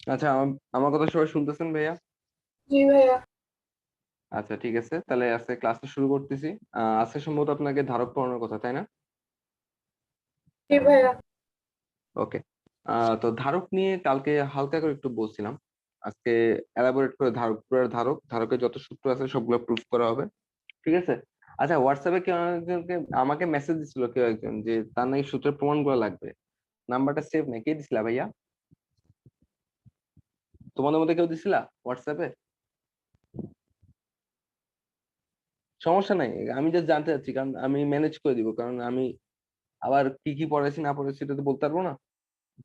আচ্ছা, আমার কথা সবাই শুনতেছেন ভাইয়া? জি ভাইয়া। আচ্ছা, ঠিক আছে, তাহলে আজকে ক্লাসটা শুরু করতেছি। আজকে সম্ভবত আপনাকে ধারক পড়ানোর কথা, তাই না? জি ভাইয়া। ওকে। তো ধারক নিয়ে কালকে হালকা করে একটু বলছিলাম। আজকে এলাবোরেট করে ধারক, পুরো ধারক, ধারকের যত সূত্র আছে সবগুলো প্রুফ করা হবে। ঠিক আছে। আচ্ছা, হোয়াটসঅ্যাপে কেউ একজনকে আমাকে মেসেজ দিছিল, কেউ একজন, যে তার নাকি সূত্রের প্রমাণগুলো লাগবে। নাম্বারটা সেভ নেই, কে দিছিলা ভাইয়া? তোমাদের মধ্যে কেউ দিছিলা হোয়াটসঅ্যাপে? সমস্যা নাই, আমি জাস্ট জানতে চাচ্ছি, কারণ আমি ম্যানেজ করে দিব, কারণ আমি আবার কি কি পড়াইছি না পড়াইছি এটা তো বলতে পারবো না।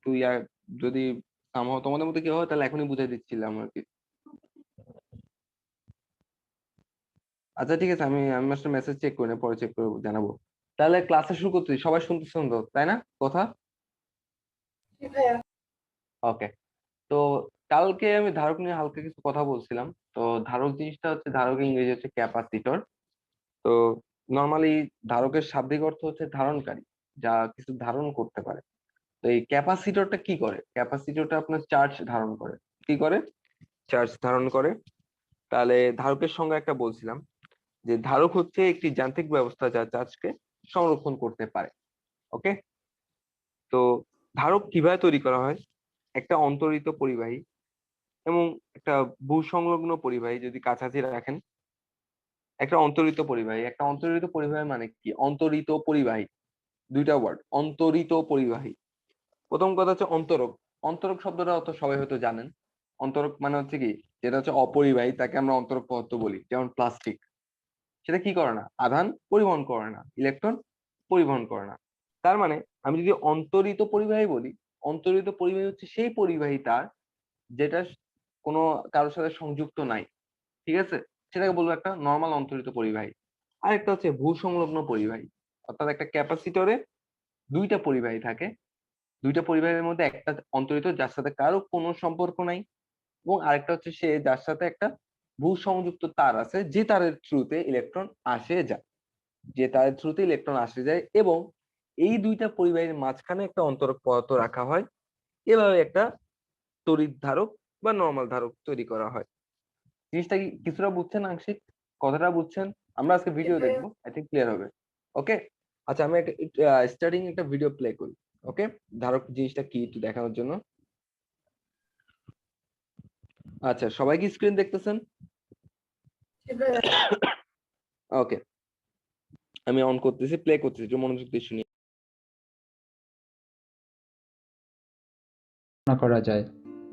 তুই আর যদি তোমাদের মধ্যে কেউ হয় তাহলে এখনই বুঝাই দিচ্ছিলাম আর কি। আচ্ছা, ঠিক আছে, আমি আমি আসলে মেসেজ চেক করি না, পরে চেক করে জানাবো। তাহলে ক্লাসে শুরু করতেছি, সবাই শুনতেছেন তো, তাই না কথা? জি ভাইয়া। ওকে। তো কালকে আমি ধারক নিয়ে হালকা কিছু কথা বলছিলাম। তো ধারক জিনিসটা হচ্ছে, ধারক ইংরেজি হচ্ছে ক্যাপাসিটর। তো নর্মালি ধারকের শাব্দিক অর্থ হচ্ছে ধারণকারী, যা কিছু ধারণ করতে পারে। তো এই ক্যাপাসিটরটা কি করে? ক্যাপাসিটরটা আপনার চার্জ ধারণ করে। কি করে? চার্জ ধারণ করে। তাহলে ধারকের সঙ্গে একটা বলছিলাম যে ধারক হচ্ছে একটি যান্ত্রিক ব্যবস্থা যা চার্জকে সংরক্ষণ করতে পারে। ওকে। তো ধারক কিভাবে তৈরি করা হয়? একটা অন্তরিত পরিবাহী এবং একটা ভূসংলগ্ন পরিবাহী যদি কাছাকাছি রাখেন, একটা অন্তরিত পরিবাহী মানে কি? অন্তরিত পরিবাহী, দুইটা ওয়ার্ড, অন্তরিত পরিবাহী। প্রথম কথা হচ্ছে অন্তরক। অন্তরক শব্দটা অত সবাই হয়তো জানেন। অন্তরক মানে হচ্ছে কি, যেটা হচ্ছে অপরিবাহী তাকে আমরা অন্তরক পদার্থ বলি, যেমন প্লাস্টিক। সেটা কি করে না? আধান পরিবহন করে না, ইলেকট্রন পরিবহন করে না। তার মানে আমি যদি অন্তরিত পরিবাহী বলি, অন্তরিত পরিবাহী হচ্ছে সেই পরিবাহী তার যেটা কোনো কারোর সাথে সংযুক্ত নাই। ঠিক আছে, সেটাকে বলবো একটা নর্মাল অন্তরিত পরিবাহী। আরেকটা হচ্ছে ভূসংলগ্ন পরিবাহী। অর্থাৎ একটা ক্যাপাসিটরে দুইটা পরিবাহী থাকে, দুইটা পরিবাহের মধ্যে একটা অন্তরিত যার সাথে কারো কোনো সম্পর্ক নাই, এবং আরেকটা হচ্ছে সে যার সাথে একটা ভূসংযুক্ত তার আছে, যে তারের থ্রুতে ইলেকট্রন আসে যায়, যে তারের থ্রুতে ইলেকট্রন আসে যায়, এবং এই দুইটা পরিবাহীর মাঝখানে একটা অন্তরক পদার্থ রাখা হয়। এভাবে একটা তড়িৎ ধারক বা নর্মাল ধারক তৈরি করা হয়। জিনিসটা কি কিছুটা বুঝছেন? আংশিক কথাটা বুঝছেন? আমরা আজকে জি ভিডিও ভাইয়া। দেখবো, আই থিঙ্ক ক্লিয়ার হবে। ওকে। আচ্ছা, আমি একটা স্টার্টিং একটা ভিডিও প্লে করি। ওকে। ধারক জিনিসটা কি একটু দেখানোর জন্য। আচ্ছা, সবাই কি স্ক্রিন দেখতেছেন? জি ভাইয়া। ওকে, আমি অন করতেছি, প্লে করতেছি, একটু মনোযোগ দিয়ে শুনি। করা যায়।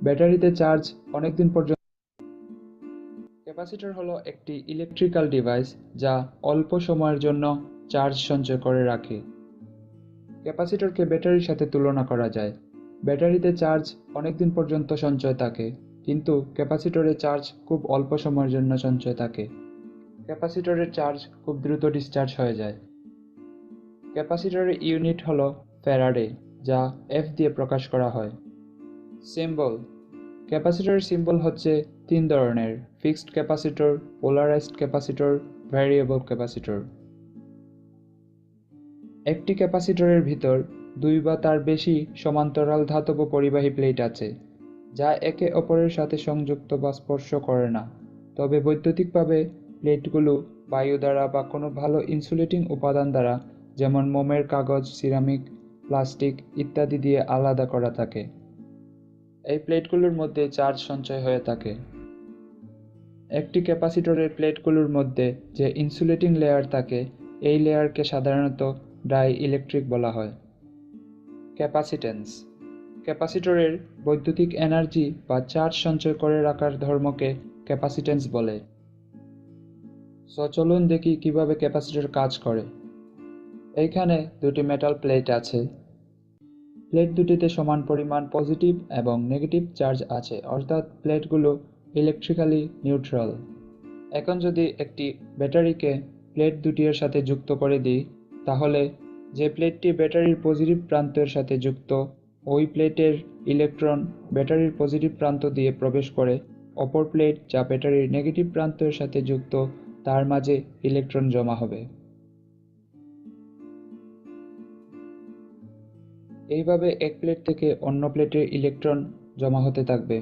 ব্যাটারিতে চার্জ অনেকদিন পর্যন্ত। ক্যাপাসিটর হলো একটি ইলেকট্রিক্যাল ডিভাইস যা অল্প সময়ের জন্য চার্জ সঞ্চয় করে রাখে। ক্যাপাসিটরকে ব্যাটারির সাথে তুলনা করা যায়। ব্যাটারিতে চার্জ অনেকদিন পর্যন্ত সঞ্চয় থাকে, কিন্তু ক্যাপাসিটরে চার্জ খুব অল্প সময়ের জন্য সঞ্চয় থাকে। ক্যাপাসিটরের চার্জ খুব দ্রুত ডিসচার্জ হয়ে যায়। ক্যাপাসিটরের ইউনিট হলো ফ্যারাডে, যা এফ দিয়ে প্রকাশ করা হয়। সিম্বল: ক্যাপাসিটরের সিম্বল হচ্ছে তিন ধরনের: fixed capacitor, polarised capacitor, variable capacitor. একটি ক্যাপাসিটরের ভিতর দুই বা তার বেশি সমান্তরাল ধাতব পরিবাহী প্লেট আছে, যা একে অপরের সাথে সংযুক্ত বা স্পর্শ করে না। তবে বৈদ্যুতিকভাবে প্লেটগুলো বায়ু দ্বারা বা কোনো ভালো ইনসুলেটিং উপাদান দ্বারা, যেমন মোমের কাগজ, সিরামিক, প্লাস্টিক ইত্যাদি দিয়ে আলাদা করা থাকে। এই প্লেটগুলোর মধ্যে চার্জ সঞ্চয় হয়ে থাকে। একটি ক্যাপাসিটরের প্লেটগুলোর মধ্যে যে ইনসুলেটিং লেয়ার থাকে, এই লেয়ারকে সাধারণত ডাই ইলেকট্রিক বলা হয়। ক্যাপাসিট্যান্স: ক্যাপাসিটরের বৈদ্যুতিক এনার্জি বা চার্জ সঞ্চয় করে রাখার ধর্মকে ক্যাপাসিট্যান্স বলে। চলুন দেখি কিভাবে ক্যাপাসিটর কাজ করে। এইখানে দুটি মেটাল প্লেট আছে। প্লেট দুটিতে সমান পরিমাণ পজিটিভ এবং নেগেটিভ চার্জ আছে, অর্থাৎ প্লেটগুলো ইলেকট্রিক্যালি নিউট্রাল। এখন যদি একটি ব্যাটারিকে প্লেট দুটির সাথে যুক্ত করে দিই, তাহলে যে প্লেটটি ব্যাটারির পজিটিভ প্রান্তের সাথে যুক্ত, ওই প্লেটের ইলেকট্রন ব্যাটারির পজিটিভ প্রান্ত দিয়ে প্রবেশ করে অপর প্লেট যা ব্যাটারির নেগেটিভ প্রান্তের সাথে যুক্ত, তার মাঝে ইলেকট্রন জমা হবে। এইভাবে এক প্লেট থেকে অন্য প্লেটে ইলেকট্রন জমা হতে থাকবে।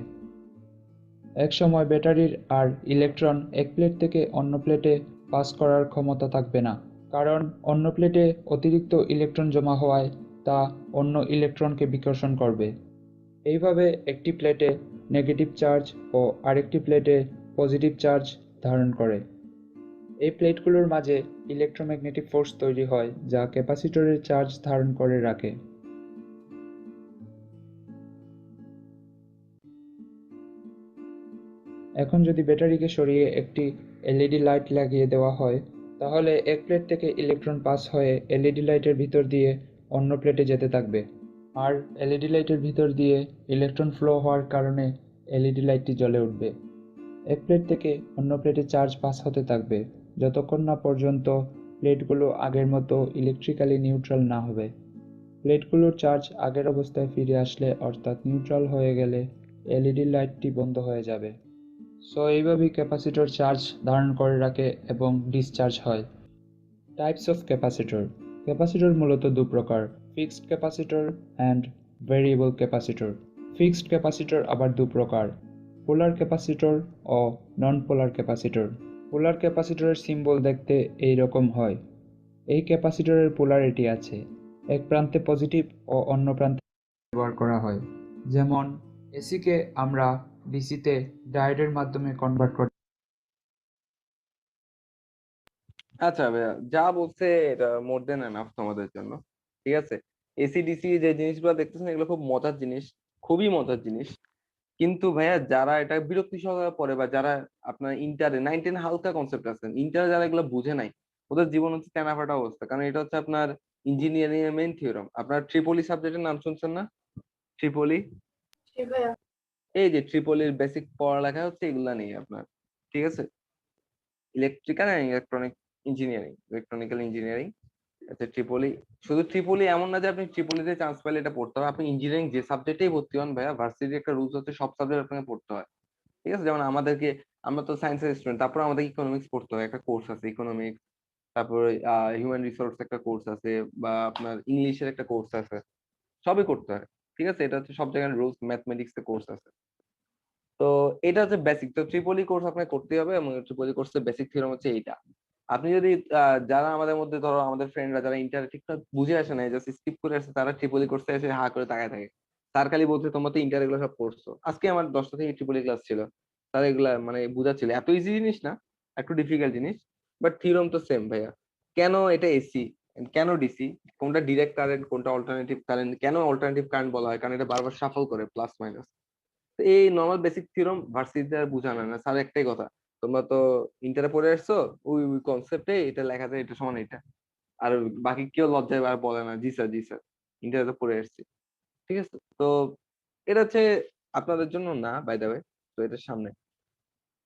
এক সময় ব্যাটারির আর ইলেকট্রন এক প্লেট থেকে অন্য প্লেটে পাস করার ক্ষমতা থাকবে না, কারণ অন্য প্লেটে অতিরিক্ত ইলেকট্রন জমা হওয়ায় তা অন্য ইলেকট্রনকে বিকর্ষণ করবে। এইভাবে একটি প্লেটে নেগেটিভ চার্জ ও আরেকটি প্লেটে পজিটিভ চার্জ ধারণ করে। এই প্লেটগুলোর মাঝে ইলেকট্রোম্যাগনেটিক ফোর্স তৈরি হয় যা ক্যাপাসিটরের চার্জ ধারণ করে রাখে। এখন যদি ব্যাটারিকে সরিয়ে একটি এলইডি লাইট লাগিয়ে দেওয়া হয়, তাহলে এক প্লেট থেকে ইলেকট্রন পাস হয়ে এলইডি লাইটের ভিতর দিয়ে অন্য প্লেটে যেতে থাকবে, আর এলইডি লাইটের ভিতর দিয়ে ইলেকট্রন ফ্লো হওয়ার কারণে এলইডি লাইটটি জ্বলে উঠবে। এক প্লেট থেকে অন্য প্লেটে চার্জ পাস হতে থাকবে যতক্ষণ না পর্যন্ত প্লেটগুলো আগের মতো ইলেকট্রিক্যালি নিউট্রাল না হবে। প্লেটগুলোর চার্জ আগের অবস্থায় ফিরে আসলে, অর্থাৎ নিউট্রাল হয়ে গেলে, এলইডি লাইটটি বন্ধ হয়ে যাবে। সো এইভাবেই ক্যাপাসিটর চার্জ ধারণ করে রাখে এবং ডিসচার্জ হয়। Types of capacitor. ক্যাপাসিটর মূলত দু প্রকার: fixed capacitor and variable capacitor. Fixed capacitor আবার দু প্রকার: পোলার ক্যাপাসিটর ও নন পোলার ক্যাপাসিটর। পোলার ক্যাপাসিটরের সিম্বল দেখতে এই রকম হয়। এই ক্যাপাসিটরের পোলারিটি আছে, এক প্রান্তে পজিটিভ ও অন্য প্রান্তে ব্যবহার করা হয়। যেমন এসিকে আমরা ডিসিতে ডায়োডের মাধ্যমে কনভার্ট করি। আচ্ছা ভাইয়া, যা বলছে এটা মোর দেন এনাফ তোমাদের জন্য। ঠিক আছে, এসিডিসি যে জিনিসগুলো দেখতেছেন এগুলো খুব মজার জিনিস, খুবই মজার জিনিস। কিন্তু ভাইয়া যারা এটা বিরক্তি সহকারে পড়ে, বা যারা আপনার ইন্টারে 9-10 হালকা কনসেপ্ট আছে, ইন্টারে যারা এগুলো বুঝে নাই, ওদের জীবন হচ্ছে তেনাফাটা অবস্থা। কারণ এটা হচ্ছে আপনার ইঞ্জিনিয়ারিং এর মেইন থিওরাম। আপনার ট্রিপলি সাবজেক্টের নাম শুনছেন না? ট্রিপলি, জি ভাইয়া। এই যে ট্রিপলির বেসিক পড়ালেখা হচ্ছে এগুলা নিয়ে আপনার। ঠিক আছে, electrical and electronic engineering, electronical engineering. আচ্ছা, ট্রিপলি, শুধু ট্রিপলি এমন না যে আপনি ট্রিপলিতে চান্স পেলে এটা পড়তে হবে। আপনি ইঞ্জিনিয়ারিং যে সাবজেক্টেই ভর্তি হন ভাইয়া, ভার্সিটির একটা রুলস হচ্ছে সব সাবজেক্ট আপনাকে পড়তে হয়। ঠিক আছে, যেমন আমাদেরকে, আমরা তো সায়েন্সের স্টুডেন্ট, তারপর আমাদের ইকোনমিক্স পড়তে হয়, একটা কোর্স আছে ইকোনমিক্স। তারপরে হিউম্যান রিসোর্স একটা কোর্স আছে, বা আপনার ইংলিশের একটা কোর্স আছে, সবই করতে হয়। ঠিক আছে, এটা হচ্ছে সব জায়গায় রুলস। ম্যাথমেটিক্স এর কোর্স আছে। তো এটা হচ্ছে বেসিক। তো ট্রিপলি কোর্স আপনাকে করতে হবে, এবং ট্রিপলি কোর্সের বেসিক থিওরাম হচ্ছে এইটা। আপনি যদি যারা আমাদের মধ্যে, ধরো আমাদের ফ্রেন্ডরা যারা ইন্টারে ঠিকঠাক বুঝে আসে না, জাস্ট স্কিপ করে আসে, তারা ট্রিপলি কোর্সে এসে হা করে তাকায় থাকে। স্যার খালি বলছে তোমরা তো ইন্টার এগুলো সব পড়ছো। আজকে আমার 10টা থেকে ট্রিপলি ক্লাস ছিল। স্যার এগুলা মানে বুঝাচ্ছিল, এত ইজি জিনিস না, একটু ডিফিকাল্ট জিনিস, বাট থিওরাম তো সেম ভাইয়া। কেন এটা এসি, কেন ডিসি, কোনটা ডিরেক্ট কারেন্ট, কোনটা অল্টারনেটিভ কারেন্ট, কেন অল্টারনেটিভ কারেন্ট বলা হয়, কারণ এটা বারবার শাফল করে প্লাস মাইনাস। এই নর্মাল বেসিক থিওরাম ভার্সিটিতে আর বোঝানো না স্যার, একটাই কথা, তোমরা তো ইন্টারে পড়ে আসছো, ওই ওই কনসেপ্টে এটা লেখা যায়, এটা সমান এটা। আর বাকি কেউ লজ্জায় আর বলে না জি স্যার জি স্যার, ইন্টারে তো পড়ে আসছি। ঠিক আছে, তো এটা হচ্ছে আপনাদের জন্য না, বাই দ্য ওয়ে, তো এটার সামনে।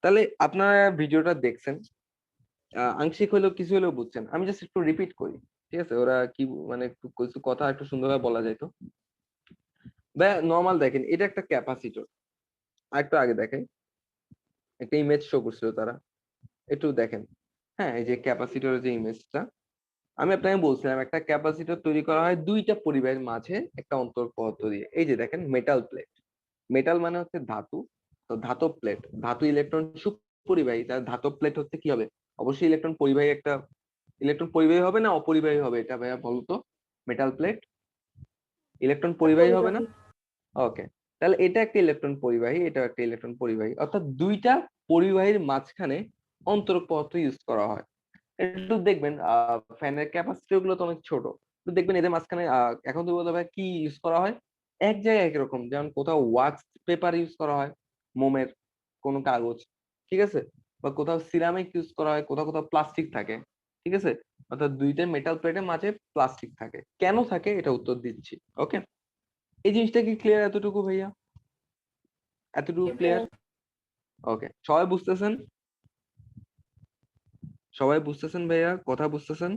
তাহলে আপনারা ভিডিওটা দেখছেন, আংশিক হলেও কিছু হলেও বুঝছেন। আমি জাস্ট একটু রিপিট করি। ঠিক আছে, ওরা কি মানে একটু কিছু কথা একটু সুন্দরভাবে বলা যায় তো। ভাই নর্মাল দেখেন, এটা একটা ক্যাপাসিটর। আরেকটু আগে দেখেন, একটা ইমেজ শো করছিল তারা, একটু দেখেন। হ্যাঁ, এই যে ক্যাপাসিটরের যে ইমেজটা আমি আপনাকে বলছিলাম, একটা ক্যাপাসিটর তৈরি করা হয় দুইটা পরিবাহের মাঝে একটা অন্তরক পদার্থ দিয়ে। এই যে দেখেন মেটাল প্লেট, মেটাল মানে হচ্ছে ধাতু, তো ধাতব প্লেট, ধাতু ইলেকট্রন সুপরিবাহী, তার ধাতব প্লেট হচ্ছে কি হবে, অবশ্যই ইলেকট্রন পরিবাহী, একটা ইলেকট্রন পরিবাহী হবে না অপরিবাহী হবে এটা ভাইয়া বলতো? মেটাল প্লেট ইলেকট্রন পরিবাহী হবে না? পরিবাহী। ওকে, তাহলে এটা একটা ইলেকট্রন পরিবাহী, এটা একটা ইলেকট্রন পরিবাহী, অর্থাৎ দুইটা পরিবাহীর মাঝখানে অন্তরক পদার্থ ইউজ করা হয়। একটু দেখবেন ফ্যানের ক্যাপাসিটর গুলো তো অনেক ছোট, একটু দেখবেন এদের মাঝখানে এখন তো বলতে কি ইউজ করা হয়, এক জায়গায় একরকম, যেমন কোথাও ওয়াক্স পেপার ইউজ করা হয়, মোমের কোনো কাগজ, ঠিক আছে, বা কোথাও সিরামিক ইউজ করা হয়, কোথাও কোথাও প্লাস্টিক থাকে। ঠিক আছে, অর্থাৎ দুইটা মেটাল প্লেটের মাঝে প্লাস্টিক থাকে, কেন থাকে এটা উত্তর দিচ্ছি। ওকে, এই জিনিসটা কি ক্লিয়ার এতটুকু ভাইয়া? এতটুকু জি ভাইয়া। ক্লিয়ার? ওকে, সবাই বুঝতেছেন? সবাই বুঝতেছেন ভাইয়া, কথা বুঝতেছেন?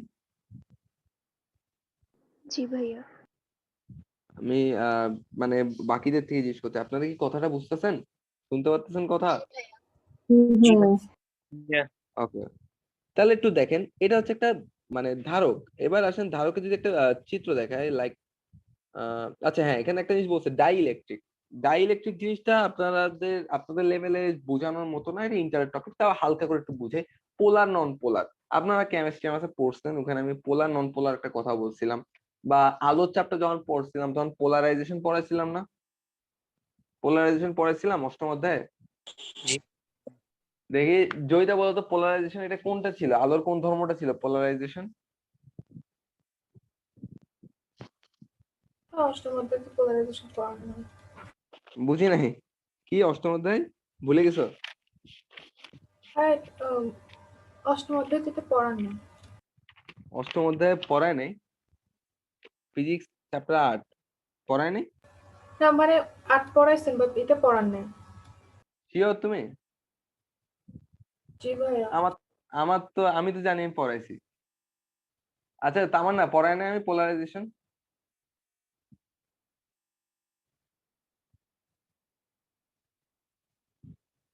জি ভাইয়া। আমি মানে বাকিদের থেকে জিজ্ঞেস করতে, আপনারা কি কথাটা বুঝতেছেন, শুনতে পাচ্ছেন কথা? ওকে, তাহলে একটু দেখেন, এটা হচ্ছে একটা মানে ধারক। এবার আসেন ধারকের যদি একটা চিত্র দেখায়, লাইক আচ্ছা হ্যাঁ, এখানে একটা জিনিস বলছে ডাই ইলেকট্রিক। ডাইইলেকট্রিক জিনিসটা আপনাদের লেভেলে বোঝানোর মতো না, এটা ইন্টারের টপিক, তাও হালকা করে একটু বুঝে। পোলার নন পোলার আপনারা কেমিস্ট্রি আমাকে পড়ছেন, ওখানে আমি পোলার নন পোলার একটা কথা বলছিলাম, বা আলোর চাপটা যখন পড়ছিলাম তখন পোলারাইজেশন পড়াইছিলাম না? পোলারাইজেশন পড়াইছিলাম অষ্টম অধ্যায়ে। দেখি জয়িতা বলতো পোলারাইজেশন এটা কোনটা ছিল, আলোর কোন ধর্মটা ছিল পোলারাইজেশন? অষ্টম অধ্যায়ে পোলারাইজেশন পড়ানো হয়। বুঝি নাই, কি অষ্টম অধ্যায় ভুলে গেছো? আর অষ্টম অধ্যায়ে যেটা পড়ার নেই। অষ্টম অধ্যায়ে পড়ায় নাই? ফিজিক্স চ্যাপ্টার 8 পড়ায় নাই? না মানে 8 পড়াইছেন, বাট এটা পড়ার নেই। শিওর তুমি? জি ভাইয়া। আমার আমার তো আমি তো জানি আমি পড়াইছি। আচ্ছা তামান্না পড়ায় নাই আমি পোলারাইজেশন?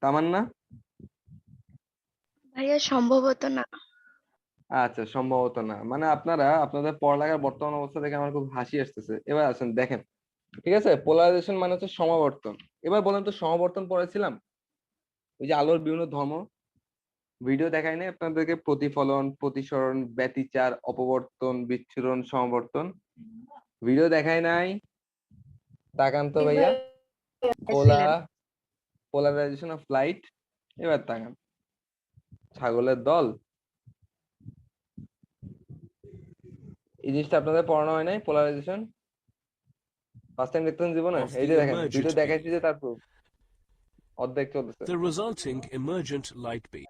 তামান্না? ভাইয়া সম্ভবত না। আচ্ছা সম্ভবত না, মানে আপনারা আপনাদের পড়ালেখার বর্তমান অবস্থা দেখে আমার খুব হাসি আসতেছে। এবার আসেন দেখেন, ঠিক আছে, পোলারাইজেশন মানে হচ্ছে সমাবর্তন। এবার বলেন তো সমাবর্তন পড়াইছিলাম? ওই যে আলোর বিভিন্ন ধর্ম ভিডিও দেখাই নাই আপনাদেরকে, প্রতিফলন, প্রতিসরণ, ব্যতিচার, অপবর্তন, বিচ্ছুরণ, সমাবর্তন, ভিডিও দেখাই নাই? তাকান তো জি ভাইয়া। পোলা ছিলেন। Polarisation of light. এবার তাকান, ছাগলের দল। এই জিনিসটা আপনাদের পড়ানো হয় নাই পোলারাইজেশন? ফার্স্ট টাইম দেখতেন জীবনে? of এই the যে দেখেন ভিডিও emergent দেখাইছি beam. যে তারপর অর্ধেক চলতেছে। The resulting emergent light beam.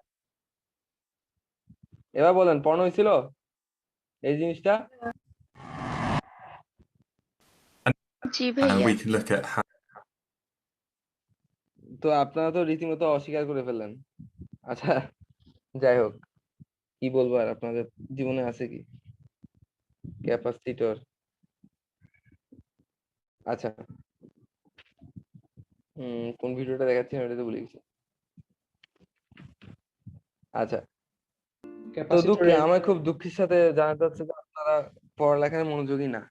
এবার বলেন পড়ানো হয়েছিল এই জিনিসটা? জি and ভাইয়া। we can look at how তো আপনারা তো রীতিমতো অস্বীকার করে ফেললেন। আচ্ছা যাই হোক, কি বলবো আর, আপনাদের জীবনে আছে কি ক্যাপাসিটর? আচ্ছা কোন ভিডিওটা দেখাচ্ছি আমি এটা তো ভুলে গেছি। আচ্ছা তো ক্যাপাসিটরের আমার খুব দুঃখের সাথে জানাতে হচ্ছে যে আপনারা পড়ালেখায় মনোযোগী না।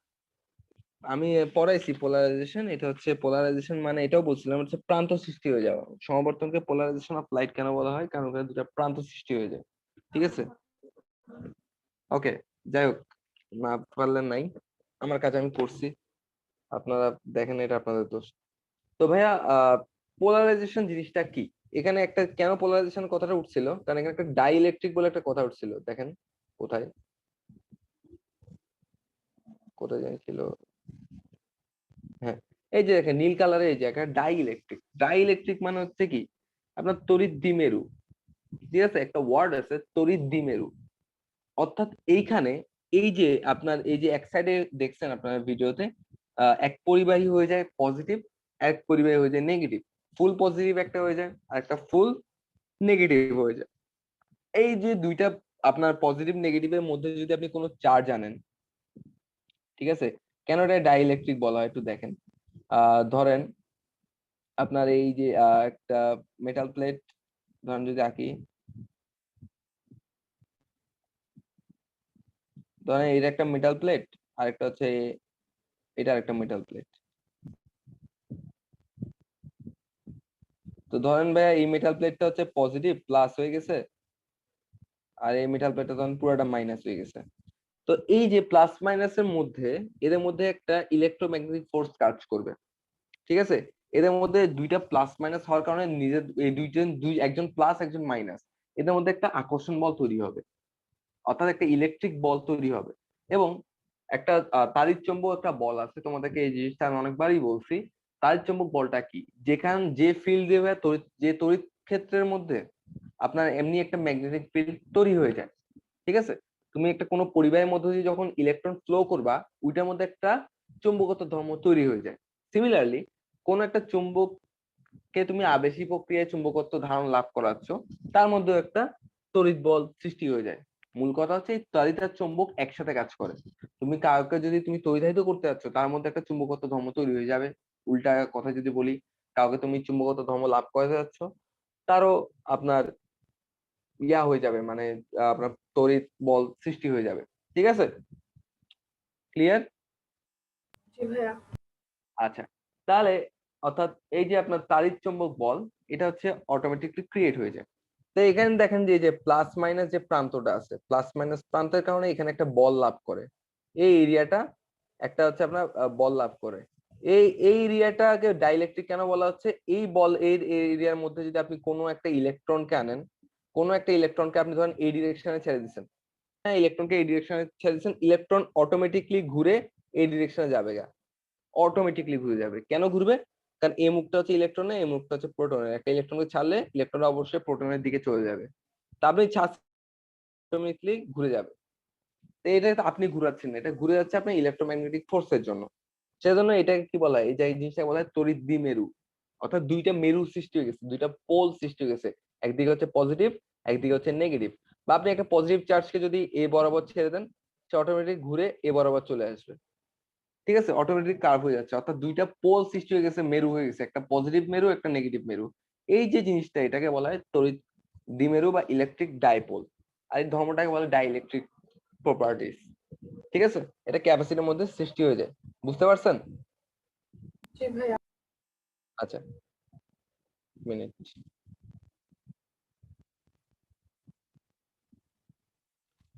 আমি পড়াইছি পোলারাইজেশন, এটা হচ্ছে পোলারাইজেশন মানে এটাও বলছিলাম হচ্ছে প্রান্ত সৃষ্টি হয়ে যাওয়া। সমাবর্তনকে পোলারাইজেশন অফ লাইট কেন বলা হয়, কারণ ওখানে দুটা প্রান্ত সৃষ্টি হয়ে যায়। ঠিক আছে, ওকে, যাই হোক, না পারলেন নাই, আমার কাছে আমি করছি, আপনারা দেখেন এটা আপনাদের দোষ। তো ভাইয়া পোলারাইজেশন জিনিসটা কি, এখানে একটা কেন পোলারাইজেশন কথাটা উঠছিল, কারণ এখানে একটা ডাইইলেকট্রিক বলে একটা কথা উঠছিল। দেখেন কোথায় কোথায় জানিছিল, হ্যাঁ এই যে দেখেন নীল কালারে এই যে একটা ডাইইলেকট্রিক। ডাইইলেকট্রিক মানে হচ্ছে কি আপনার তড়িৎ দ্বিমেরু। ঠিক আছে, একটা ওয়ার্ড আছে তড়িৎ দ্বিমেরু। অর্থাৎ এইখানে এই যে আপনার এই যে এক সাইডে দেখছেন আপনার ভিডিওতে এক পরিবাহী হয়ে যায় পজিটিভ, এক পরিবাহী হয়ে যায় নেগেটিভ। ফুল পজিটিভ একটা হয়ে যায় আর একটা ফুল নেগেটিভ হয়ে যায়। এই যে দুইটা আপনার পজিটিভ নেগেটিভের মধ্যে যদি আপনি কোনো চার্জ আনেন, ঠিক আছে, কেন এটা ডাইইলেকট্রিক বলা হয় একটু দেখেন। ধরেন আপনার এই যে একটা মেটাল প্লেট ধরেন যদি আঁকি, ধরেন এটা একটা মেটাল প্লেট আর একটা হচ্ছে এটা একটা মেটাল প্লেট। তো ধরেন ভাইয়া এই মেটাল প্লেটটা হচ্ছে পজিটিভ প্লাস হয়ে গেছে আর এই মেটাল প্লেটটা তখন পুরোটা মাইনাস হয়ে গেছে। তো এই যে প্লাস মাইনাসের মধ্যে এদের মধ্যে একটা ইলেকট্রোম্যাগনেটিক ফোর্স কাজ করবে। ঠিক আছে, এদের মধ্যে দুইটা প্লাস মাইনাস হওয়ার কারণে নিজের এই একজন প্লাস একজন মাইনাস, এদের মধ্যে একটা আকর্ষণ বল তৈরি হবে, অর্থাৎ একটা ইলেকট্রিক বল তৈরি হবে। এবং একটা তাড়িৎ চৌম্বক একটা বল আছে, তোমাদেরকে এই জিনিসটা আমি অনেকবারই বলছি। তাড়িৎ চৌম্বক বলটা কি, যে ফিল্ড দেবে যে তড়িৎ ক্ষেত্রের মধ্যে আপনার এমনি একটা ম্যাগনেটিক ফিল্ড তৈরি হয়ে যায়। ঠিক আছে, তুমি একটা কোনো পরিবাহের মধ্যে দিয়ে যখন ইলেকট্রন ফ্লো করবা ওইটার মধ্যে একটা চুম্বকত্ব ধর্ম তৈরি হয়ে যায়। সিমিলারলি কোন একটা চুম্বককে তুমি আবেশী প্রক্রিয়ায় চুম্বকত্ব ধারণ লাভ করাচ্ছ, তার মধ্যে একটা তড়িৎ বল সৃষ্টি হয়ে যায়। মূল কথা হচ্ছে এই তড়িৎ আর চুম্বক একসাথে কাজ করে। তুমি কাউকে যদি তুমি তড়িধাহিত করতে যাচ্ছ তার মধ্যে একটা চুম্বকত্ব ধর্ম তৈরি হয়ে যাবে। উল্টা কথা যদি বলি, কাউকে তুমি চুম্বকত্ব ধর্ম লাভ করাতে যাচ্ছ, তারও আপনার ইয়া হয়ে যাবে, মানে আপনার তড়িৎ বল সৃষ্টি হয়ে যাবে। ঠিক আছে, ক্লিয়ার? জি ভাইয়া। আচ্ছা তাহলে অর্থাৎ এই যে আপনার তাড়িৎ চৌম্বক বল, এটা হচ্ছে অটোমেটিকলি ক্রিয়েট হয়ে যায়। তো এখানে দেখেন যে এই যে প্লাস মাইনাস যে প্রান্তটা আছে, প্লাস মাইনাস প্রান্তের কারণে এখানে একটা বল লাভ করে, এই এরিয়াটা একটা হচ্ছে আপনার বল লাভ করে। এই এরিয়াটাকে ডাইইলেকট্রিক কেন বলা হচ্ছে? এই বল এর এরিয়ার মধ্যে যদি আপনি কোনো একটা ইলেকট্রনকে আনেন, কোনো একটা ইলেকট্রনকে আপনি ধরেন এই ডিরেকশনে ছেড়ে দিচ্ছেন, হ্যাঁ ইলেকট্রনকে এই ডিরেকশনে ছেড়ে দিচ্ছেন, ইলেকট্রন অটোমেটিকলি ঘুরে এই ডিরেকশনে যাবে গা, অটোমেটিকলি ঘুরে যাবে। কেন ঘুরবে? কারণ এই মুখটা হচ্ছে ইলেকট্রনের, এই মুখটা হচ্ছে প্রোটনের, একটা ইলেকট্রনকে ছাড়লে ইলেকট্রন অবশ্যই প্রোটনের দিকে চলে যাবে, তা আপনি অটোমেটিকলি ঘুরে যাবে। তো এটা তো আপনি ঘুরাচ্ছেন না, এটা ঘুরে যাচ্ছে আপনার ইলেকট্রোম্যাগনেটিক ফোর্সের জন্য। সেজন্য এটাকে কি বলা হয়, এই যে এই জিনিসটা বলা হয় তড়িৎ দ্বিমেরু, অর্থাৎ দুইটা মেরু সৃষ্টি হয়ে গেছে, দুইটা পোল সৃষ্টি হয়ে গেছে, একদিকে হচ্ছে পজিটিভ, একদিকে হচ্ছে নেগেটিভ। বা আপনি একটা পজিটিভ চার্জকে যদি এ বরাবর ছেড়ে দেন, সে অটোমেটিক ঘুরে এ বরাবর চলে আসবে, ঠিক আছে, অটোমেটিক কার্ভ হয়ে যাচ্ছে, অর্থাৎ দুইটা পোল সৃষ্টি হয়ে গেছে, মেরু হয়ে গেছে, একটা পজিটিভ মেরু একটা নেগেটিভ মেরু। এই যে জিনিসটা, এটাকে বলা হয় তড়িৎ দ্বিমেরু বা ইলেকট্রিক ডাইপোল। আর এই ধর্মটাকে বলে ডাইইলেকট্রিক প্রপার্টিস, ঠিক আছে। এটা ক্যাপাসিটির মধ্যে সৃষ্টি হয়ে যায়, বুঝতে পারছেন? জি ভাইয়া। আচ্ছা, মিনিট।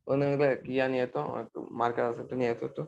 ওখানে কি নিয়ে তো একটু মার্কার আছে, একটু নিয়ে তো।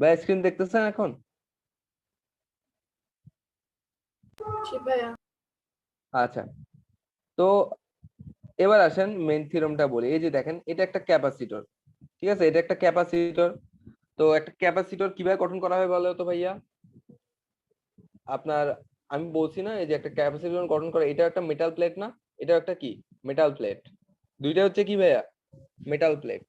ভাই স্ক্রিন দেখতেছেন এখন? জি ভাইয়া। আচ্ছা, তো এবার আসেন মেইন থিওরেমটা বলি। এই যে দেখেন, এটা একটা ক্যাপাসিটর, ঠিক আছে, এটা একটা ক্যাপাসিটর। তো একটা ক্যাপাসিটর কিভাবে গঠন করা হয় বলো তো ভাইয়া? আপনার, আমি বলছি না, এই যে একটা ক্যাপাসিটর গঠন করে, এটা একটা মেটাল প্লেট না, এটা একটা কি মেটাল প্লেট, দুইটা হচ্ছে কি ভাইয়া মেটাল প্লেট।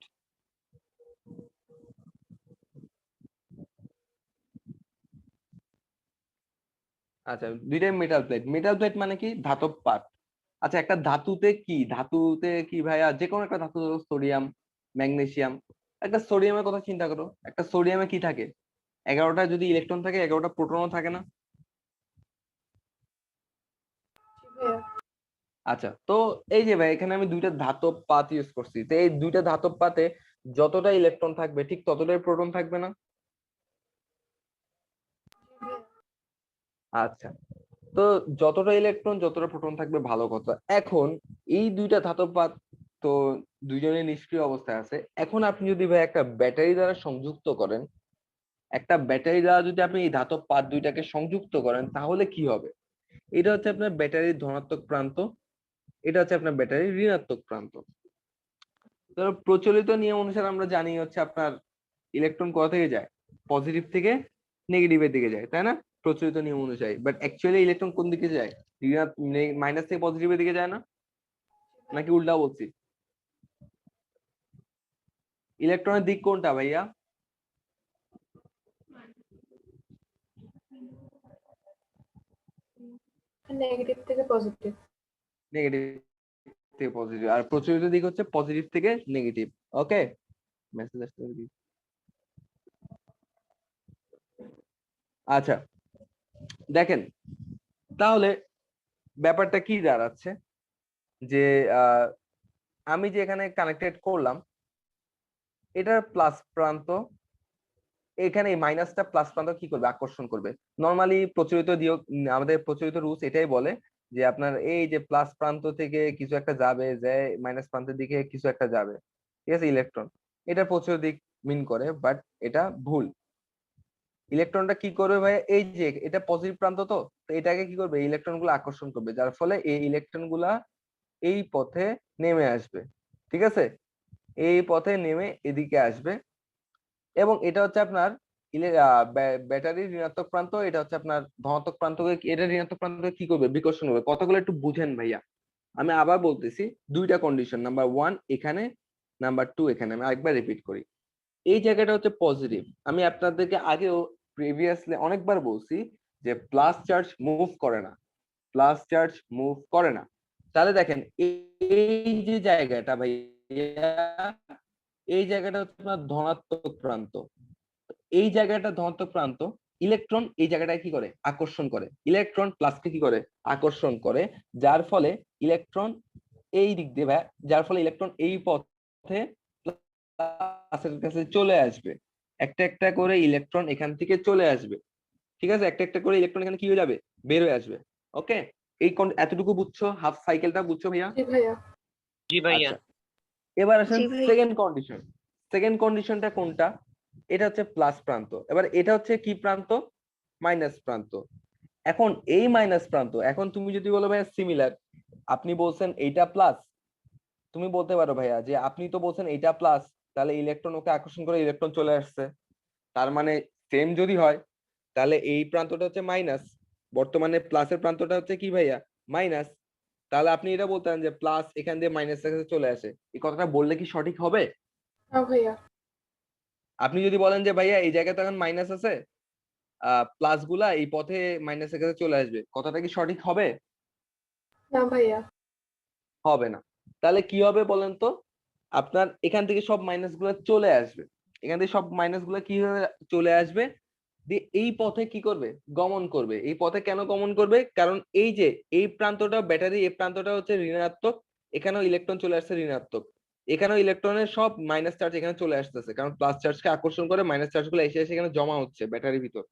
আচ্ছা, দুইটাই মেটাল প্লেট। মেটাল প্লেট মানে কি? ধাতব পাত। আচ্ছা, একটা ধাতুতে কি ভাইয়া, যে কোনো একটা ধাতু, সোডিয়াম, ম্যাগনেসিয়াম। একটা সোডিয়ামের কথা চিন্তা করো, একটা সোডিয়ামে কি থাকে? 11টা যদি ইলেকট্রন থাকে, 11টা প্রোটনও থাকে না? জি ভাইয়া। আচ্ছা, তো এই যে ভাই এখানে আমি দুইটা ধাতব পাত ইউজ করছি, তো এই দুইটা ধাতব পাতে যতটা ইলেকট্রন থাকবে ঠিক ততটাই প্রোটন থাকবে না? জি ভাইয়া। আচ্ছা, তো যতটা ইলেকট্রন যতটা প্রোটন থাকবে, ভালো কথা। এখন এই দুইটা ধাতব পাত তো দুইজনের নিষ্ক্রিয় অবস্থায় আছে। এখন আপনি যদি ভাই একটা ব্যাটারি দ্বারা সংযুক্ত করেন, একটা ব্যাটারি দ্বারা যদি আপনি এই ধাতব পাত দুইটাকে সংযুক্ত করেন, তাহলে কি হবে? এটা হচ্ছে আপনার ব্যাটারির ধনাত্মক প্রান্ত, এটা হচ্ছে আপনার ব্যাটারির ঋণাত্মক প্রান্ত। তো প্রচলিত নিয়ম অনুসারে আমরা জানি হচ্ছে আপনার ইলেকট্রন কোথা থেকে যায়? পজিটিভ থেকে নেগেটিভের দিকে যায়, তাই না? প্রচলিত নিয়ম অনুযায়ী। বাট অ্যাকচুয়ালি ইলেকট্রন কোন দিকে যায়? মাইনাস থেকে পজিটিভের দিকে যায় না? নাকি উল্টা বলছি? ইলেকট্রনের দিক কোনটা ভাইয়া? নেগেটিভ থেকে পজিটিভ। নেগেটিভ থেকে পজিটিভ। আর প্রচলিত দিক হচ্ছে পজিটিভ থেকে নেগেটিভ। ওকে, মেসেজ আসতে পারে কি? আচ্ছা, দেখেন তাহলে ব্যাপারটা কি দাঁড়াচ্ছে, যে আমি যে এখানে কানেক্টেড করলাম, এটার প্লাস প্রান্ত, এখানে এই মাইনাসটা প্লাস প্রান্ত কি করবে? আকর্ষণ করবে। নর্মালি প্রচলিত আমাদের প্রচলিত রুলস এটাই বলে যে আপনার এই যে প্লাস প্রান্ত থেকে কিছু একটা যাবে, যে মাইনাস প্রান্তের দিকে কিছু একটা যাবে, ঠিক আছে, ইলেকট্রন। এটা প্রচলিত দিক মিন করে, বাট এটা ভুল। ইলেকট্রনটা কি করবে ভাই? এই যে এটা পজিটিভ প্রান্ত, তো তো এটাকে কি করবে? ইলেকট্রন গুলো আকর্ষণ করবে, যার ফলে এই ইলেকট্রন গুলা এই পথে নেমে আসবে, ঠিক আছে, এই পথে নেমে এদিকে আসবে। এবং এটা হচ্ছে আপনার ব্যাটারির ঋণাত্মক প্রান্ত, এটা হচ্ছে আপনার ধনাত্মক প্রান্তকে, এটা ঋণাত্মক প্রান্তকে কি করবে? বিকর্ষণ করবে। কথাগুলো একটু বুঝেন ভাইয়া, আমি আবার বলতেছি। দুইটা কন্ডিশন, নাম্বার 1 এখানে, নাম্বার 2 এখানে। আমি আরেকবার রিপিট করি। এই জায়গাটা হচ্ছে পজিটিভ। আমি আপনাদেরকে আগেও প্রিভিয়াসলি অনেকবার বলছি যে প্লাস চার্জ মুভ করে না, প্লাস চার্জ মুভ করে না। তাহলে দেখেন এই যে জায়গাটা ভাইয়া, এই জায়গাটা হচ্ছে আপনার ধনাত্মক প্রান্ত। এই জায়গাটা ধনাত্মক প্রান্ত, ইলেকট্রন এই জায়গাটায় কি করে আকর্ষণ করে, ইলেকট্রন প্লাসকে কি করে আকর্ষণ করে, যার ফলে ইলেকট্রন এই দিক দিয়ে যার ফলে ইলেকট্রন এই পথে প্লাসের কাছে চলে আসবে। একটা একটা করে ইলেকট্রন এখান থেকে চলে আসবে, ঠিক আছে? একটা একটা করে ইলেকট্রন এখানে কি হয়ে যাবে, বের হয়ে আসবে। ওকে, এই এতটুকু বুঝছো, হাফ সাইকেলটা বুঝছো ভাইয়া? জি ভাইয়া। জি ভাইয়া। আচ্ছা, এবার আসেন জি ভাই। Second condition. সেকেন্ড কন্ডিশনটা কোনটা? এটা হচ্ছে প্লাস প্রান্ত, এবার এটা হচ্ছে কি প্রান্ত, মাইনাস প্রান্ত। এখন এই মাইনাস প্রান্ত, এখন তুমি যদি বলো ভাইয়া সিমিলার, আপনি বলছেন এইটা প্লাস, তুমি বলতে পারো ভাইয়া যে আপনি তো বলছেন এইটা প্লাস, তাহলে ইলেকট্রন ওকে আকর্ষণ করে ইলেকট্রন চলে আসছে, তার মানে সেম যদি হয় তাহলে এই প্রান্তটা হচ্ছে মাইনাস, বর্তমানে প্লাসের প্রান্তটা হচ্ছে কি ভাইয়া, মাইনাস। তাহলে আপনি এটা বলতেন যে প্লাস এখান দিয়ে মাইনাসের কাছে চলে আসে, এই কথাটা বললে কি সঠিক হবে? না ভাইয়া। আপনি যদি বলেন যে ভাইয়া এই জায়গায় তো এখন মাইনাস আছে, প্লাস গুলা এই পথে মাইনাসের কাছে চলে আসবে, কথাটা কি সঠিক হবে? না ভাইয়া। হবে না। তাহলে কি হবে বলেন তো? আপনার এখান থেকে সব মাইনাস গুলো চলে আসবে, এখান থেকে সব মাইনাস গুলো কি হয়ে চলে আসবে, দিয়ে এই পথে কি করবে, গমন করবে। এই পথে কেন গমন করবে? কারণ এই যে এই প্রান্তটা ব্যাটারি, এই প্রান্তটা হচ্ছে ঋণাত্মক, এখানেও ইলেকট্রন চলে আসছে ঋণাত্মক, এখানেও ইলেকট্রনের সব মাইনাস চার্জ এখানে চলে আসতেছে, কারণ প্লাস চার্জকে আকর্ষণ করে মাইনাস চার্জ গুলো এসে এসে এখানে জমা হচ্ছে ব্যাটারির ভিতর।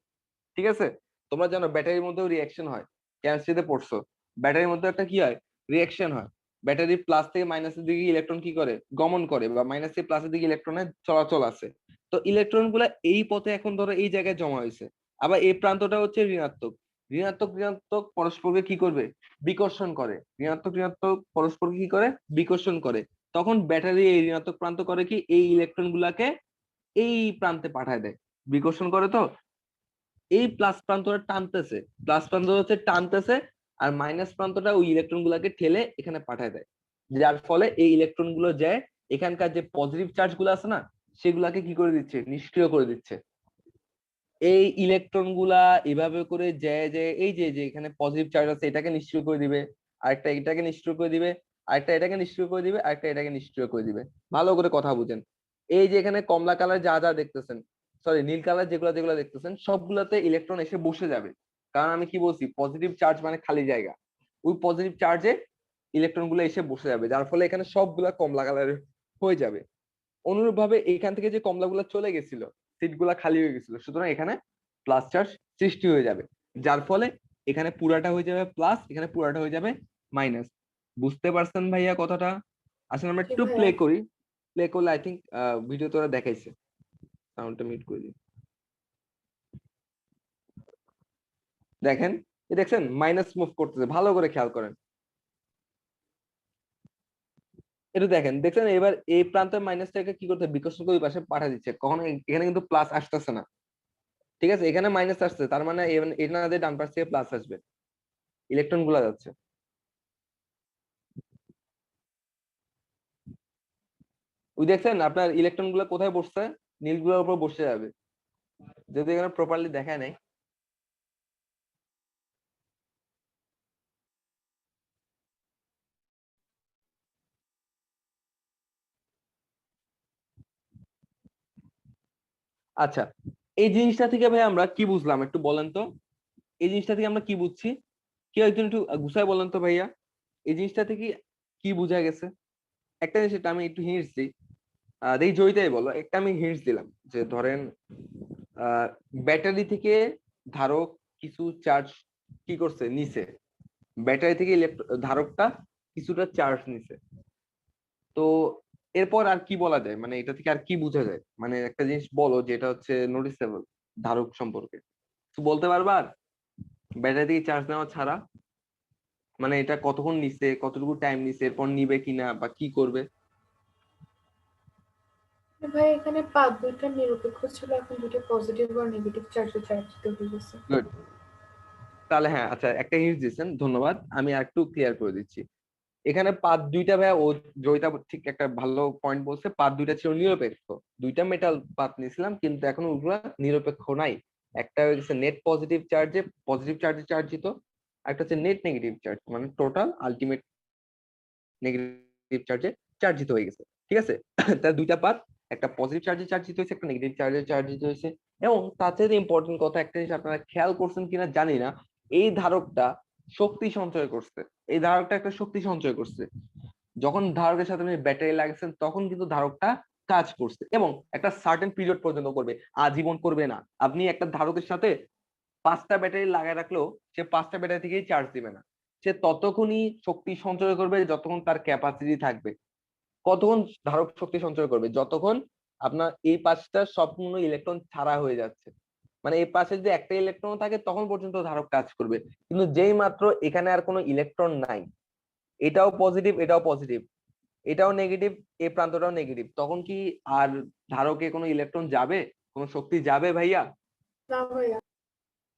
ঠিক আছে? তোমরা জানো ব্যাটারির মধ্যেও রিঅ্যাকশন হয়, কেমিস্ট্রিতে পড়ছো, ব্যাটারির মধ্যে একটা কি হয়, রিঅ্যাকশন হয়। ব্যাটারি প্লাস থেকে মাইনাসের দিকে ইলেকট্রন কি করে, গমন করে, বা মাইনাস থেকে প্লাসের দিকে ইলেকট্রনের চলাচল আছে। তো ইলেকট্রন গুলা এই পথে এখন ধরো এই জায়গায় জমা হয়েছে, আবার এই প্রান্তটা হচ্ছে ঋণাত্মক, ঋণাত্মক ঋণাত্মক পরস্পরকে কি করবে, বিকর্ষণ করে, ঋণাত্মক ঋণাত্মক পরস্পরকে কি করে, বিকর্ষণ করে। তখন ব্যাটারি এই ঋণাত্মক প্রান্ত করে কি, এই ইলেকট্রন গুলাকে এই প্রান্তে পাঠায় দেয়, বিকর্ষণ করে। তো এই প্লাস প্রান্তটা টানতেছে, প্লাস প্রান্ত হচ্ছে টানতেছে, আর মাইনাস প্রান্তটা ওই ইলেকট্রন গুলাকে ঠেলে এখানে পাঠায় দেয়, যার ফলে এই ইলেকট্রন গুলো যায় এখানকার যে পজিটিভ চার্জ গুলো আছে না, সেগুলাকে কি করে দিচ্ছে, নিষ্ক্রিয় করে দিচ্ছে। এই ইলেকট্রন গুলা এভাবে করে যায় যে এই যে যে এখানে পজিটিভ চার্জ আছে এটাকে নিষ্ক্রিয় করে দিবে, আরেকটা এটাকে নিষ্ক্রিয় করে দিবে, আরেকটা এটাকে নিষ্ক্রিয় করে দিবে, আরেকটা এটাকে নিষ্ক্রিয় করে দিবে। ভালো করে কথা বুঝেন। এই যে এখানে কমলা কালার যা যা দেখতেছেন, সরি নীল কালার যেগুলো যেগুলো দেখতেছেন, সবগুলোতে ইলেকট্রন এসে বসে যাবে। কারণ আমি কি বলছি, পজিটিভ চার্জ মানে খালি জায়গা, ওই পজিটিভ চার্জে ইলেকট্রন গুলো এসে বসে যাবে, যার ফলে এখানে সবগুলা কমলা কালারের হয়ে যাবে। অনুরূপ ভাবে এখান থেকে যে কমলা গুলা চলে গেছিল, সিট গুলা খালি হয়ে গেছিল, সুতরাং এখানে প্লাস চার্জ সৃষ্টি হয়ে যাবে, যার ফলে এখানে পুরাটা হয়ে যাবে প্লাস, এখানে পুরাটা হয়ে যাবে মাইনাস। বুঝতে পারছেন ভাইয়া কথাটা? আসলে আমরা জি একটু ভাইয়া। প্লে করি, প্লে করলে আই থিঙ্ক ভিডিও তো ওরা দেখাইছে। সাউন্ডটা মিউট করে দিই। দেখেন, এই দেখছেন মাইনাস মুভ করতেছে, ভালো করে খেয়াল করেন। এটা দেখেন, দেখছেন এবার এই প্রান্তের মাইনাসটাকে কি করতে, বিকর্ষণ করে ওই পাশে পাঠা দিচ্ছে, কখনো এখানে কিন্তু প্লাস আসতেছে না। ঠিক আছে, এখানে মাইনাস আসছে, তার মানে এনাদের ডান পাশ থেকে প্লাস আসবে, ইলেকট্রন গুলা যাচ্ছে। ওই দেখছেন আপনার ইলেকট্রন গুলা কোথায় বসছে, নীল গুলোর উপর বসে যাবে, যদি এখানে প্রপারলি দেখা নেই। আচ্ছা, এই জিনিসটা থেকে ভাই আমরা কি বুঝলাম একটু বলেন তো, এই জিনিসটা থেকে আমরা কি বুঝছি, কেউ একজন একটু গুছায় বলেন তো ভাইয়া, এই জিনিসটা থেকে কি বোঝা গেছে? একটা জিনিস, এটা আমি একটু হিন্টস দিই, দেখি জয়িতাই বলো, একটা আমি হিন্টস দিলাম যে ধরেন ব্যাটারি থেকে ধারক কিছু চার্জ কি করছে, নিছে, ব্যাটারি থেকে ধারকটা কিছুটা চার্জ নিছে। তো এরপর আর কি বলা যায়, মানে এটা থেকে আর কি বোঝা যায়, মানে একটা জিনিস বলো যেটা হচ্ছে নোটিসেবল ধারক সম্পর্কে, তো বলতে পারবা? আর ব্যাটারি থেকে চার্জ নেওয়া ছাড়া, মানে এটা কতক্ষণ নিছে, কতটুকু টাইম নিছে, এরপর নিবে কিনা বা কি করবে? ভাই এখানে পাত দুইটা নিরপেক্ষ ছিল, এখন দুটো পজিটিভ আর নেগেটিভ চার্জে চার্জিত হয়ে গেছে। গুড। তাহলে হ্যাঁ, আচ্ছা একটা হিন্ট দিয়েছেন, ধন্যবাদ। আমি আর একটু ক্লিয়ার করে দিচ্ছি। এখানে পাত দুইটা ভাইয়া, ও জয়িতা ঠিক একটা ভালো পয়েন্ট বলছে, পাত দুইটা ছিল নিরপেক্ষ, দুইটা মেটাল পাত নিয়েছিলাম কিন্তু এখন ওগুলা নিরপেক্ষ নাই। একটা হয়ে গেছে নেট পজিটিভ চার্জে চার্জিত, একটা হচ্ছে নেট নেগেটিভ চার্জ, মানে টোটাল আলটিমেট নেগেটিভ চার্জে চার্জিত হয়ে গেছে। ঠিক আছে, তার দুইটা পাত, একটা পজিটিভ চার্জে চার্জিত হয়েছে, একটা নেগেটিভ চার্জে চার্জিত হয়েছে। এবং তার থেকে ইম্পর্টেন্ট কথা একটা জিনিস আপনারা খেয়াল করছেন কিনা জানি না, এই ধারকটা শক্তি সঞ্চয় করছে, এই ধারকটা একটা শক্তি সঞ্চয় করছে। যখন ধারকের সাথে আপনি ব্যাটারি লাগাচ্ছেন তখন কিন্তু ধারকটা কাজ করছে, এবং একটা সার্টেন পিরিয়ড পর্যন্ত করবে, আজীবন করবে না। আপনি একটা ধারকের সাথে 5টা ব্যাটারি লাগায় রাখলেও সে 5টা ব্যাটারি থেকেই চার্জ দিবে না, সে ততক্ষণই শক্তি সঞ্চয় করবে যতক্ষণ তার ক্যাপাসিটি থাকবে। কতক্ষণ ধারক শক্তি সঞ্চয় করবে? যতক্ষণ আপনার এই পাশটা সম্পূর্ণ ইলেকট্রন ছাড়া হয়ে যাচ্ছে, মানে এই পাশে যদি একটা ইলেকট্রন থাকে তখন পর্যন্ত ধারক কাজ করবে। কিন্তু যেই মাত্র এখানে আর কোনো ইলেকট্রন নাই, এটাও পজিটিভ এটাও পজিটিভ, এটাও নেগেটিভ এই প্রান্তটাও নেগেটিভ, তখন কি আর ধারকে কোনো ইলেকট্রন যাবে, কোনো শক্তি যাবে ভাইয়া? না ভাইয়া।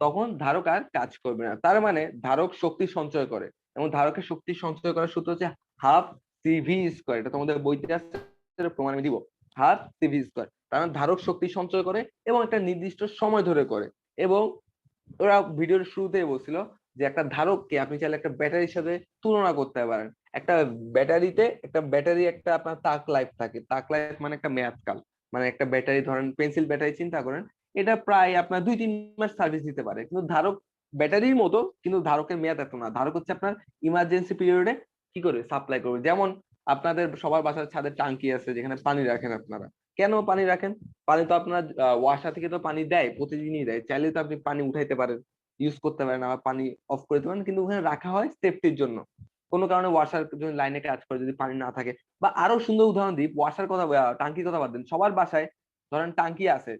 তখন ধারক আর কাজ করবে না। তার মানে ধারক শক্তি সঞ্চয় করে, এবং ধারকের শক্তি সঞ্চয় করার সূত্র হচ্ছে হাফ সিভি স্কোয়ার। এটা তোমাদের বইতে আছে, প্রমাণ আমি দিব। হাফ সিভি স্কোয়ার, তার মানে ধারক শক্তি সঞ্চয় করে এবং একটা নির্দিষ্ট সময় ধরে করে। এবং ওরা ভিডিওর শুরুতেই বলছিল যে একটা ধারককে আপনি চাইলে একটা ব্যাটারির সাথে তুলনা করতে পারেন। একটা ব্যাটারি একটা আপনার তাক লাইফ থাকে, তাক লাইফ মানে একটা মেয়াদকাল, মানে একটা ব্যাটারি ধরেন পেন্সিল ব্যাটারি চিন্তা করেন, এটা প্রায় আপনার 2-3 মাস সার্ভিস দিতে পারে। কিন্তু ধারক ব্যাটারির মতো, কিন্তু ধারকের মেয়াদ এত না। ধারক হচ্ছে আপনার ইমার্জেন্সি পিরিয়ডে কি করে সাপ্লাই করবে। যেমন আপনাদের সবার বাসার ছাদের টাঙ্কি আছে যেখানে পানি রাখেন আপনারা, কেন পানি রাখেন? পানি তো আপনার ওয়াসা থেকে তো পানি দেয়, প্রতিদিনই দেয়, চাইলে তো আপনি পানি উঠাইতে পারেন, ইউজ করতে পারেন, আবার পানি অফ করে দিতে পারেন, কিন্তু ওখানে রাখা হয় সেফটির জন্য। কোনো কারণে ওয়াসার যদি লাইনে কাজ করে যদি পানি না থাকে, বা আরো সুন্দর উদাহরণ দিই, ওয়াসার কথা টাঙ্কির কথা বাদ দেন, সবার বাসায় ধরেন টাঙ্কি আছে,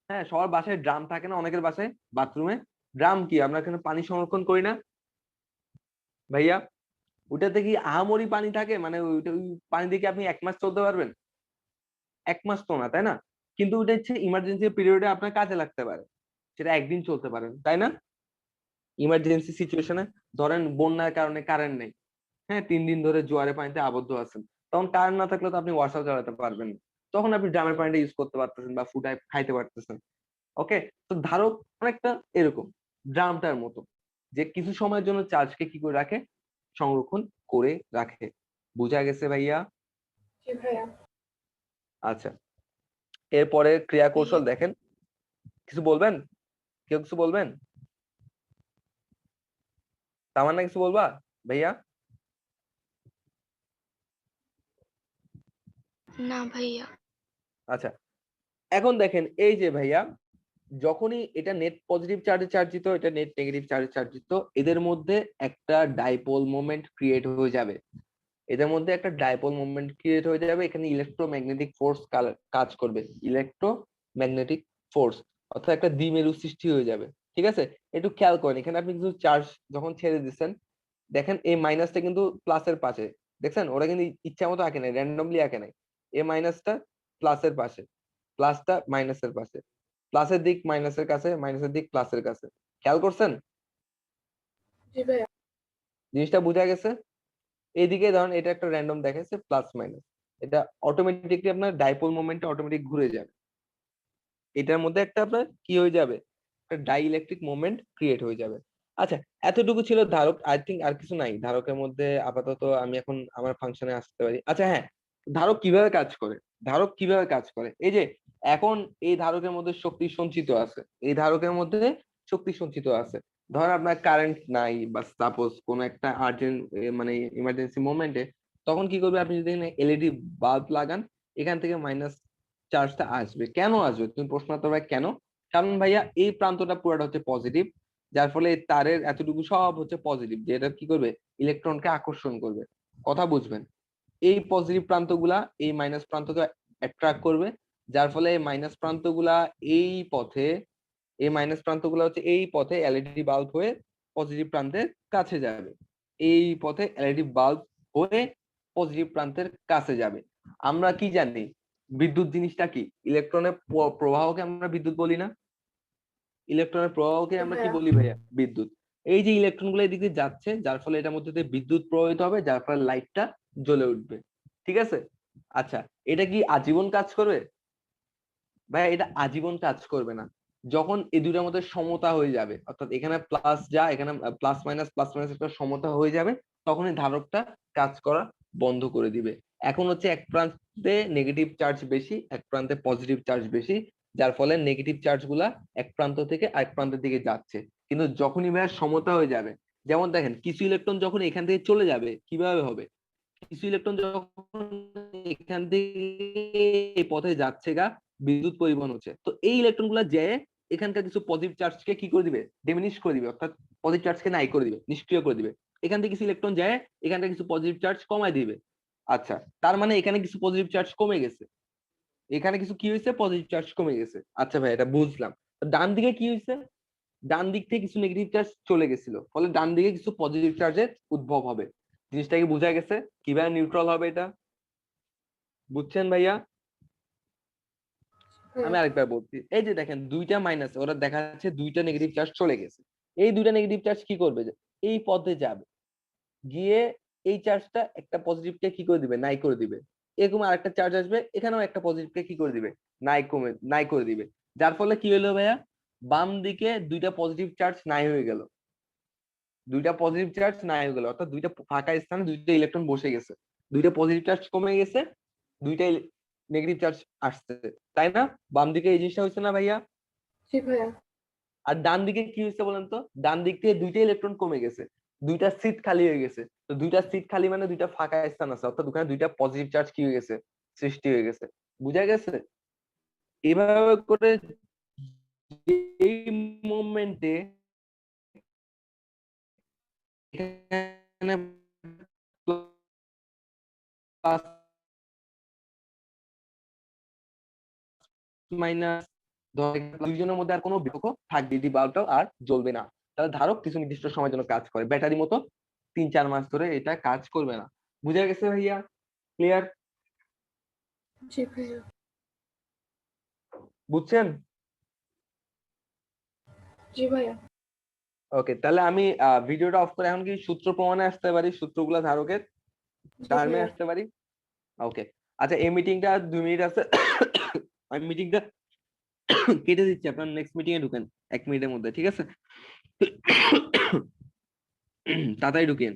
হ্যাঁ, সবার বাসায় ড্রাম থাকে না? অনেকের বাসায় বাথরুমে ড্রাম কি আমরা এখানে পানি সংরক্ষণ করি না ভাইয়া? ওটাতে কি আহামরি পানি থাকে? মানে ওই পানি দিয়ে কি আপনি 1 মাস চলতে পারবেন? 1 মাস তো না, তাই না? কিন্তু ওটা হচ্ছে ইমার্জেন্সি পিরিয়ডে আপনার কাজে লাগতে পারে, সেটা একদিন চলতে পারেন, তাই না? ইমার্জেন্সি সিচুয়েশনে ধরেন বন্যার কারণে কারেন্ট নেই, হ্যাঁ, 3 দিন ধরে জোয়ারে পানিতে আবদ্ধ আছেন, তখন কারেন্ট না থাকলে তো আপনি ওয়াশার চালাতে পারবেন না, তখন আপনি ড্রামের পানিটা ইউজ করতে পারতেছেন বা ফুটায় খাইতে পারতেছেন। ওকে, তো ধারক অনেকটা এরকম ড্রামটার মতো, যে কিছু সময়ের জন্য চার্জকে কি করে রাখে, সংরক্ষণ করে রাখে। বুঝা গেছে ভাইয়া? জি ভাইয়া। আচ্ছা, এরপরে ক্রিয়া কৌশল দেখেন, কিছু বলবেন? কেউ কিছু বলবেন? তামান্না কিছু বলবা ভাইয়া? না ভাইয়া। আচ্ছা, এখন দেখেন এই যে ভাইয়া, যখনই এটা নেট পজিটিভ চার্জে চার্জিত, এটা নেট নেগেটিভ চার্জে চার্জিত, এদের মধ্যে একটা ডাইপোল মোমেন্ট ক্রিয়েট হয়ে যাবে, এদের মধ্যে একটা ডাইপোল মোমেন্ট ক্রিয়েট হয়ে যাবে। এখানে ইলেকট্রোম্যাগনেটিক ফোর্স কাজ করবে, ইলেকট্রোম্যাগনেটিক ফোর্স, অর্থাৎ একটা দ্বিমেরু সৃষ্টি হয়ে যাবে। ঠিক আছে, একটু খেয়াল করেন, এখানে আপনি কিছু চার্জ যখন ছেড়ে দিচ্ছেন, দেখেন এই মাইনাসটা কিন্তু প্লাসের পাশে, দেখছেন ওরা কিন্তু ইচ্ছা মতো আঁকে নাই, র্যান্ডমলি আঁকে নাই। এই মাইনাসটা প্লাসের পাশে, প্লাসটা মাইনাসের পাশে, প্লাসের দিক মাইনাসের কাছে, মাইনাসের দিক প্লাসের কাছে। খেয়াল করছেন জি ভাইয়া। জিনিসটা? বোঝা গেছে? এইদিকে ধরেন এটা একটা র্যান্ডম দেখাচ্ছে প্লাস মাইনাস, এটা অটোমেটিকলি আপনার ডাইপোল মোমেন্টটা অটোমেটিক ঘুরে যাবে, এটার মধ্যে একটা আপনার কি হয়ে যাবে, একটা ডাই ইলেকট্রিক মোমেন্ট ক্রিয়েট হয়ে যাবে। আচ্ছা, এতটুকু ছিল ধারক, আই থিঙ্ক আর কিছু নাই ধারকের মধ্যে আপাতত। আমি এখন আমার ফাংশনে আসতে পারি। আচ্ছা হ্যাঁ, ধারক কিভাবে কাজ করে, ধারক কিভাবে কাজ করে, এই যে এখন এই ধারকের মধ্যে শক্তি সঞ্চিত আছে, এই ধারকের মধ্যে শক্তি সঞ্চিত আছে। ধরেন আপনার কারেন্ট নাই, বা সাপোজ কোন একটা আর্জেন্ট মানে ইমার্জেন্সি মোমেন্টে, তখন কি করবে, আপনি যদি এলইডি বাল্ব লাগান, এখান থেকে মাইনাস চার্জটা আসবে। কেন আসবে তুমি প্রশ্ন করতে পারবে কেন? কারণ ভাইয়া এই প্রান্তটা পুরোটা হচ্ছে পজিটিভ, যার ফলে এই তারের এতটুকু সব হচ্ছে পজিটিভ, যেটা কি করবে, ইলেকট্রনকে আকর্ষণ করবে। কথা বুঝবেন? এই পজিটিভ প্রান্তগুলা এই মাইনাস প্রান্তকে অ্যাট্রাক্ট করবে, যার ফলে এই মাইনাস প্রান্তগুলা এই পথে, এই মাইনাস প্রান্তগুলো হচ্ছে এই পথে এলইডি বাল্ব হয়ে পজিটিভ প্রান্তের কাছে যাবে, এই পথে এলইডি বাল্ব হয়ে পজিটিভ প্রান্তের কাছে যাবে। আমরা কি জানি বিদ্যুৎ জিনিসটা কি? ইলেকট্রনের প্রবাহকে আমরা বিদ্যুৎ বলি না? ইলেকট্রনের প্রবাহকে জি আমরা কি ভাইয়া। বলি ভাইয়া? বিদ্যুৎ। এই যে ইলেকট্রন গুলো এদিকে যাচ্ছে, যার ফলে এটার মধ্যে দিয়ে বিদ্যুৎ প্রবাহিত হবে, যার ফলে লাইটটা জ্বলে উঠবে। ঠিক আছে? আচ্ছা, এটা কি আজীবন কাজ করবে? ভাই এটা আজীবন কাজ করবে না। যখন এই দুইটার মধ্যে সমতা হয়ে যাবে, অর্থাৎ এখানে প্লাস যা এখানে প্লাস মাইনাস একটা সমতা হয়ে যাবে, তখন এই ধারকটা কাজ করা বন্ধ করে দিবে। এখন হচ্ছে এক প্রান্তে নেগেটিভ চার্জ বেশি, এক প্রান্তে পজিটিভ চার্জ বেশি, যার ফলে নেগেটিভ চার্জ গুলা এক প্রান্ত থেকে আরেক প্রান্তের দিকে যাচ্ছে। কিন্তু যখনই ভাইয়া সমতা হয়ে যাবে, যেমন দেখেন কিছু ইলেকট্রন যখন এখান থেকে চলে যাবে কিভাবে হবে, কিছু ইলেকট্রন যখন এখান থেকে এই পথে যাচ্ছে গা, বিদ্যুৎ পরিবহন হচ্ছে, তো এই ইলেকট্রন গুলা যে এখানকার কিছু পজিটিভ চার্জকে কি করে দিবে, ডিমিনিশ করে দিবে, অর্থাৎ পজিটিভ চার্জকে নাই করে দিবে, নিষ্ক্রিয় করে দিবে। এখান থেকে কিছু ইলেকট্রন যায় এখানকার কিছু পজিটিভ চার্জ কমায় দিবে। আচ্ছা, তার মানে এখানে কিছু পজিটিভ চার্জ কমে গেছে, এখানে কিছু কি হয়েছে, পজিটিভ চার্জ কমে গেছে। আচ্ছা ভাই এটা বুঝলাম। ডান দিকে কি হয়েছে, ডান দিক থেকে কিছু নেগেটিভ চার্জ চলে গেছিল, ফলে ডান দিকে কিছু পজিটিভ চার্জের উদ্ভব হবে। জিনিসটা কি বোঝা গেছে কিভাবে নিউট্রাল হবে এটা? বুঝছেন ভাইয়া? আমি আরেকবার বলছি, এই যে দেখেন দুইটা মাইনাস, ওরা দেখা যাচ্ছে দুইটা নেগেটিভ চার্জ চলে গেছে। এই দুইটা নেগেটিভ চার্জ কি করবে, এই পথে যাবে, গিয়ে এই চার্জটা একটা পজিটিভকে কি করে দিবে, নাই করে দিবে। এরকম আরেকটা চার্জ আসবে, এখানেও একটা পজিটিভকে কি করে দিবে, নাই করে দিবে। যার ফলে কি হলো ভাইয়া, বাম দিকে দুইটা পজিটিভ চার্জ নাই হয়ে গেল, দুইটা পজিটিভ চার্জ নাই হয়ে গেল, অর্থাৎ দুইটা ফাঁকা স্থানে দুইটা ইলেকট্রন বসে গেছে, দুইটা পজিটিভ চার্জ কমে গেছে, দুইটা নেগেটিভ চার্জ আসছে, তাই না? বাম দিকে এই জিনিসটা হয়েছে না ভাইয়া? জি ভাইয়া। আর ডান দিকে কি হয়েছে বলেন তো, ডান দিক থেকে দুইটা ইলেকট্রন কমে গেছে, দুইটা সিট খালি হয়ে গেছে। তো দুইটা সিট খালি মানে দুইটা ফাঁকা স্থান আছে, অর্থাৎ ওখানে দুইটা পজিটিভ চার্জ কি হয়ে গেছে, সৃষ্টি হয়ে গেছে। বুঝা গেছে? এভাবে করে এই মোমেন্টে এখানে প্লাস মাইনাস দুইজনের মধ্যে আর কোনো বিকল্প থাকবে, যদি বাল্বটাও আর জ্বলবে না, তাহলে ধারক কিছু নির্দিষ্ট সময়ের জন্য কাজ করে, ব্যাটারি মতো 3-4 মাস ধরে এটা কাজ করবে না। বুঝা গেছে ভাইয়া? ক্লিয়ার? জি ভাইয়া। বুঝছেন? জি ভাইয়া। ওকে, তাহলে আমি ভিডিওটা অফ করে এখন কি সূত্র প্রমাণে আসতে পারি, সূত্রগুলা ধারকের জি টার্মে ভাইয়া। আসতে পারি? ওকে, আচ্ছা এই মিটিংটা 2 মিনিট আছে, আমি মিটিংটা কেটে দিচ্ছি, আপনার নেক্সট মিটিং এ ঢুকেন 1 মিনিটের মধ্যে, ঠিক আছে? তাড়াতাড়ি ঢুকেন।